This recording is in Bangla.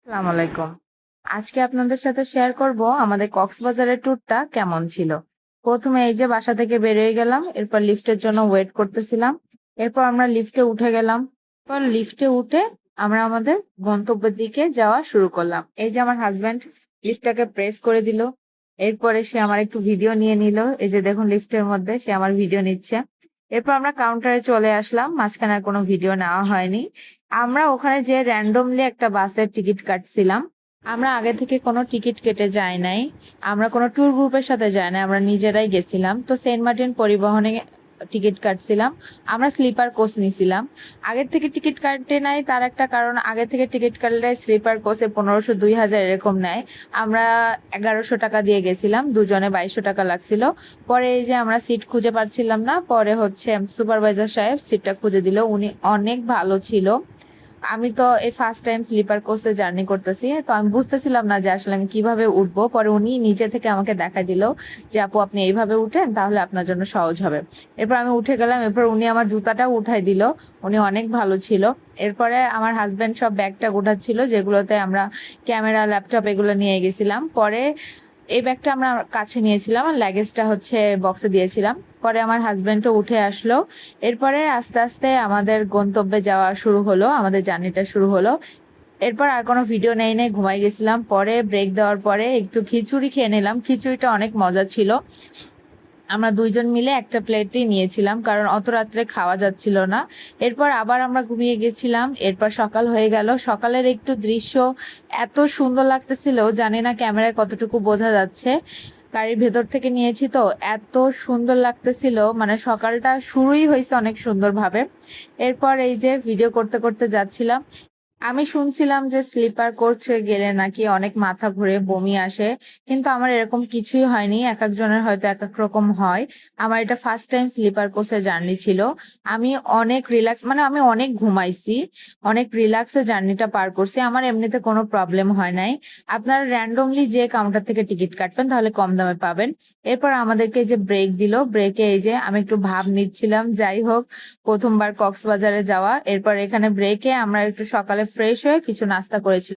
আসসালামু আলাইকুম। আজকে আপনাদের সাথে শেয়ার করব আমাদের কক্সবাজারের ট্যুরটা কেমন ছিল। প্রথমে এই যে বাসা থেকে বেরিয়ে গেলাম, এরপর লিফটের জন্য ওয়েট করতেছিলাম। এরপর আমরা লিফটে উঠে গেলাম। এরপর লিফটে উঠে আমরা আমাদের গন্তব্যের দিকে যাওয়া শুরু করলাম। এই যে আমার হাজবেন্ড লিফটটাকে প্রেস করে দিল। এরপরে সে আমার একটু ভিডিও নিয়ে নিল। এই যে দেখুন লিফটের মধ্যে সে আমার ভিডিও নিচ্ছে। এরপর আমরা কাউন্টারে চলে আসলাম, মাঝখানে আর কোনো ভিডিও নেওয়া হয়নি। আমরা ওখানে যে র্যান্ডমলি একটা বাসের টিকিট কাটছিলাম। আমরা আগে থেকে কোনো টিকিট কেটে যাই নাই, আমরা কোনো ট্যুর গ্রুপের সাথে যাই নাই, আমরা নিজেরাই গেছিলাম। তো সেন্ট মার্টিন পরিবহনে টিকিট কাটছিলাম। আমরা স্লিপার কোচ নিছিলাম। আগের থেকে টিকিট কাটতে নাই, তার একটা কারণ, আগে থেকে টিকিট কাটলে স্লিপার কোচে 1500 2000 এরকম নেয়। আমরা 1100 টাকা দিয়ে গেছিলাম, দুজনে 2200 টাকা লাগছিল। পরে এই যে আমরা সিট খুঁজে পাচ্ছিলাম না, পরে হচ্ছে সুপারভাইজার সাহেব সিটটা খুঁজে দিল। উনি অনেক ভালো ছিল। আমি তো এই ফার্স্ট টাইম স্লিপার কোচে জার্নি করতেছি, তো আমি বুঝতেছিলাম না যে আসলে আমি কিভাবে উঠবো। পরে উনি নিজে থেকে আমাকে দেখাই দিল যে আপু আপনি এইভাবে উঠেন, তাহলে আপনার জন্য সহজ হবে। এরপর আমি উঠে গেলাম। এরপর উনি আমার জুতাটাও উঠাই দিল। উনি অনেক ভালো ছিল। এরপরে আমার হাজব্যান্ড সব ব্যাগটা উঠাচ্ছিল, যেগুলোতে আমরা ক্যামেরা ল্যাপটপ এগুলো নিয়ে গেছিলাম। পরে এই ব্যাগটা আমরা কাছে নিয়েছিলাম আর লাগেজটা হচ্ছে বক্সে দিয়েছিলাম। পরে আমার হাজবেন্ডও উঠে আসলো। এরপরে আস্তে আস্তে আমাদের গন্তব্যে যাওয়া শুরু হলো, আমাদের জার্নিটা শুরু হলো। এরপর আর কোনো ভিডিও নেই নাই, ঘুমাই গেছিলাম। পরে ব্রেক দেওয়ার পরে একটু খিচুড়ি খেয়ে নিলাম। খিচুড়িটা অনেক মজা ছিল। আমরা দুইজন মিলে একটা প্লেটই নিয়েছিলাম, কারণ অত রাত্রে খাওয়া যাচ্ছিল না। এরপর আবার আমরা ঘুমিয়ে গেছিলাম। এরপর সকাল হয়ে গেল। সকালের একটু দৃশ্য এত সুন্দর লাগতেছিল, জানি না ক্যামেরায় কতটুকু বোঝা যাচ্ছে। গাড়ির ভেতর থেকে নিয়েছি তো এত সুন্দর লাগতেছিল, মানে সকালটা শুরুই হয়েছে অনেক সুন্দরভাবে। এরপর এই যে ভিডিও করতে করতে যাচ্ছিলাম। আমি শুনছিলাম যে স্লিপার কোচে গেলে নাকি অনেক মাথা ঘুরে বমি আসে, কিন্তু আমার এরকম কিছুই হয়নি। এক একজনের হয়তো এক এক রকম হয়। আমার এটা ফার্স্ট টাইম স্লিপার কোচে জার্নি ছিল। আমি অনেক রিল্যাক্স, মানে আমি অনেক ঘুমাইছি, অনেক রিল্যাক্সে জার্নিটা পার করছি। আমার এমনিতে কোনো প্রবলেম হয় নাই। আপনারা র্যান্ডমলি যে কাউন্টার থেকে টিকিট কাটবেন তাহলে কম দামে পাবেন। এরপর আমাদেরকে এই যে ব্রেক দিল, ব্রেকে এই যে আমি একটু ভাব নিচ্ছিলাম। যাই হোক, প্রথমবার কক্সবাজারে যাওয়া। এরপর এখানে ব্রেকে আমরা একটু সকালে ফ্রেশ হয়ে কিছু নাস্তা করেছি।